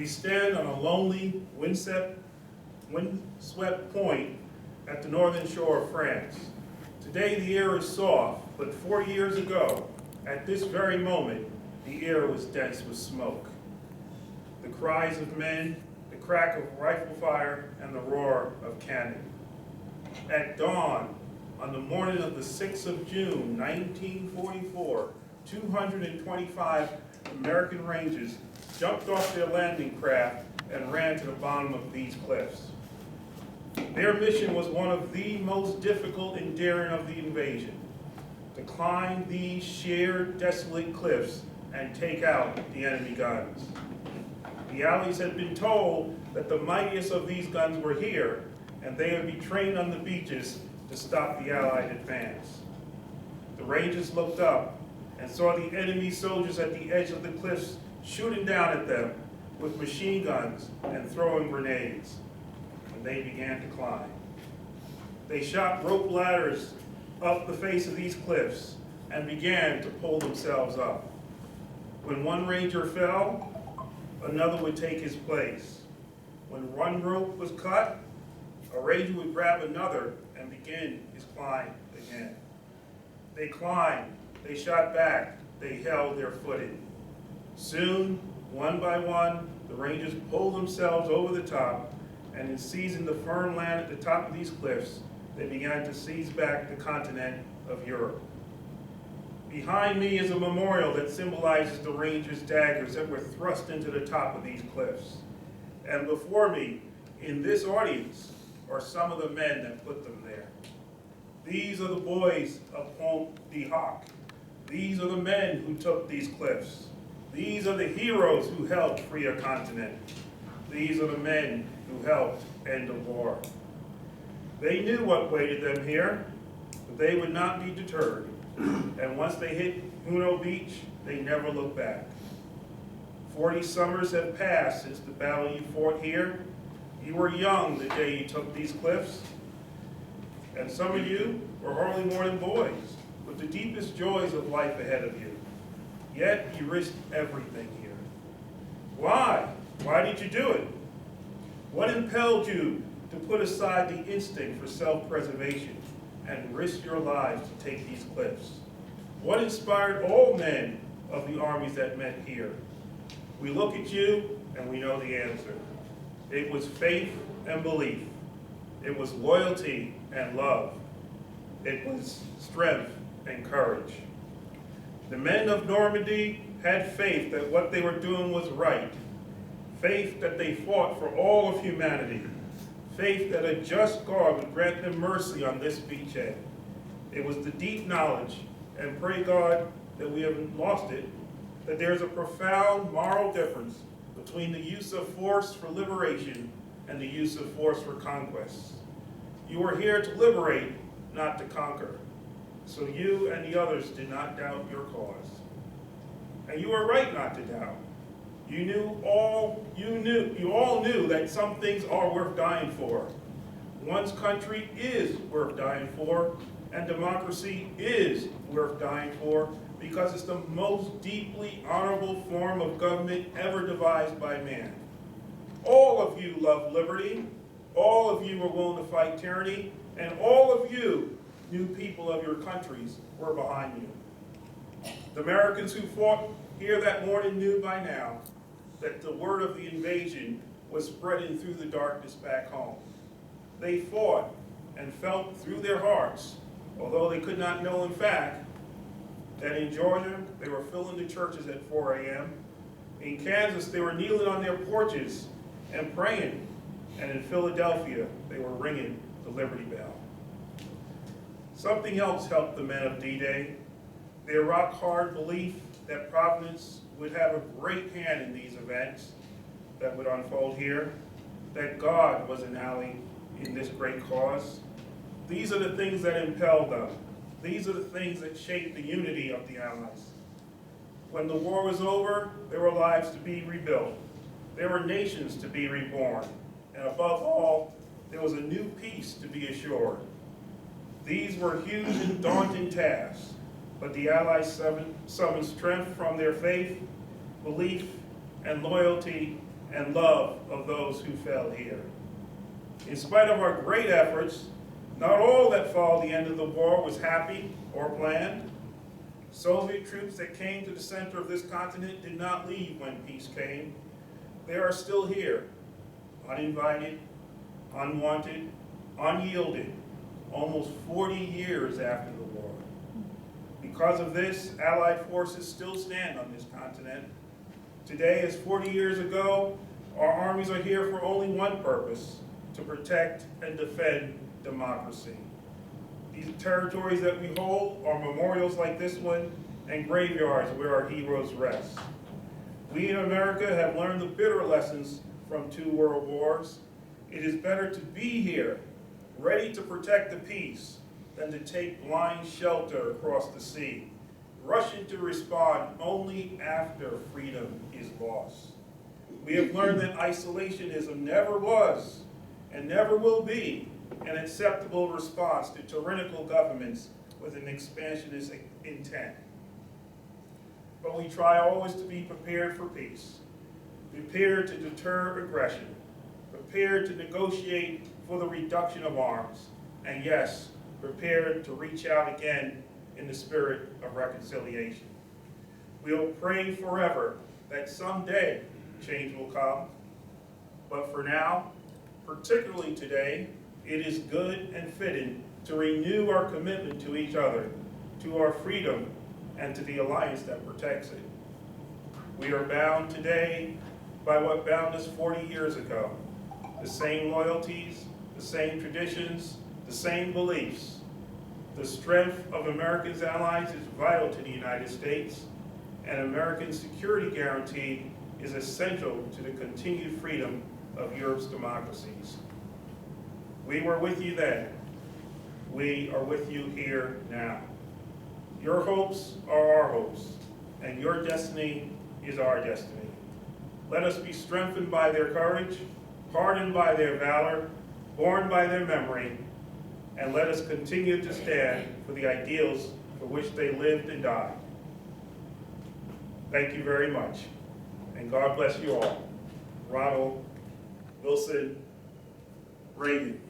stand on a lonely, windswept point at the northern shore of France. Today the air is soft, but 40 years ago, at this very moment, the air was dense with smoke. The cries of men, the crack of rifle fire, and the roar of cannon. At dawn, on the morning of the 6th of June, 1944, 225 American Rangers jumped off their landing craft and ran to the bottom of these cliffs. Their mission was one of the most difficult and daring of the invasion, to climb these sheer, desolate cliffs and take out the enemy guns. The Allies had been told that the mightiest of these guns were here, and they would be trained on the beaches to stop the Allied advance. The Rangers looked up and saw the enemy soldiers at the edge of the cliffs shooting down at them with machine guns and throwing grenades, and they began to climb. They shot rope ladders up the face of these cliffs and began to pull themselves up. When one Ranger fell, another would take his place. When one rope was cut, a Ranger would grab another and begin his climb again. They climbed, they shot back, they held their footing. Soon, one by one, the Rangers pulled themselves over the top, and in seizing the firm land at the top of these cliffs, they began to seize back the continent of Europe. Behind me is a memorial that symbolizes the Rangers' daggers that were thrust into the top of these cliffs. And before me, in this audience, are some of the men that put them there. These are the boys of Pont de Hoc. These are the men who took these cliffs. These are the heroes who helped free a continent. These are the men who helped end a war. They knew what waited them here, but they would not be deterred. And once they hit Puno Beach, they never looked back. 40 summers have passed since the battle you fought here. You were young the day you took these cliffs, and some of you were hardly more than boys, with the deepest joys of life ahead of you. Yet you risked everything here. Why? Why did you do it? What impelled you to put aside the instinct for self-preservation and risk your lives to take these cliffs? What inspired all men of the armies that met here? We look at you and we know the answer. It was faith and belief. It was loyalty and love. It was strength and courage. The men of Normandy had faith that what they were doing was right. Faith that they fought for all of humanity. Faith that a just God would grant them mercy on this beachhead. It was the deep knowledge, and pray God that we haven't lost it, that there's a profound moral difference between the use of force for liberation and the use of force for conquest. You are here to liberate, not to conquer. So you and the others did not doubt your cause. And you were right not to doubt. You all knew that some things are worth dying for. One's country is worth dying for, and democracy is worth dying for, because it's the most deeply honorable form of government ever devised by man. All of you love liberty, all of you are willing to fight tyranny, and all of you new people of your countries were behind you. The Americans who fought here that morning knew by now that the word of the invasion was spreading through the darkness back home. They fought and felt through their hearts, although they could not know in fact, that in Georgia they were filling the churches at 4 a.m. In Kansas they were kneeling on their porches and praying, and in Philadelphia they were ringing the Liberty Bell. Something else helped the men of D-Day, their rock-hard belief that Providence would have a great hand in these events that would unfold here, that God was an ally in this great cause. These are the things that impelled them. These are the things that shaped the unity of the Allies. When the war was over, there were lives to be rebuilt. There were nations to be reborn. And above all, there was a new peace to be assured. These were huge and daunting tasks, but the Allies summoned strength from their faith, belief, and loyalty and love of those who fell here. In spite of our great efforts, not all that followed the end of the war was happy or planned. Soviet troops that came to the center of this continent did not leave when peace came. They are still here, uninvited, unwanted, unyielding, almost 40 years after the war. Because of this, Allied forces still stand on this continent. Today, as 40 years ago, our armies are here for only one purpose: to protect and defend democracy. These territories that we hold are memorials like this one and graveyards where our heroes rest. We in America have learned the bitter lessons from 2 world wars. It is better to be here, ready to protect the peace, than to take blind shelter across the sea, rushing to respond only after freedom is lost. We have learned that isolationism never was and never will be an acceptable response to tyrannical governments with an expansionist intent. But we try always to be prepared for peace, prepared to deter aggression, prepared to negotiate for the reduction of arms, and yes, prepared to reach out again in the spirit of reconciliation. We'll pray forever that someday change will come, but for now, particularly today, it is good and fitting to renew our commitment to each other, to our freedom, and to the alliance that protects it. We are bound today by what bound us 40 years ago. The same loyalties, the same traditions, the same beliefs. The strength of America's allies is vital to the United States, and American security guarantee is essential to the continued freedom of Europe's democracies. We were with you then. We are with you here now. Your hopes are our hopes, and your destiny is our destiny. Let us be strengthened by their courage, hardened by their valor, borne by their memory, and let us continue to stand for the ideals for which they lived and died. Thank you very much, and God bless you all. Ronald, Wilson, Reagan.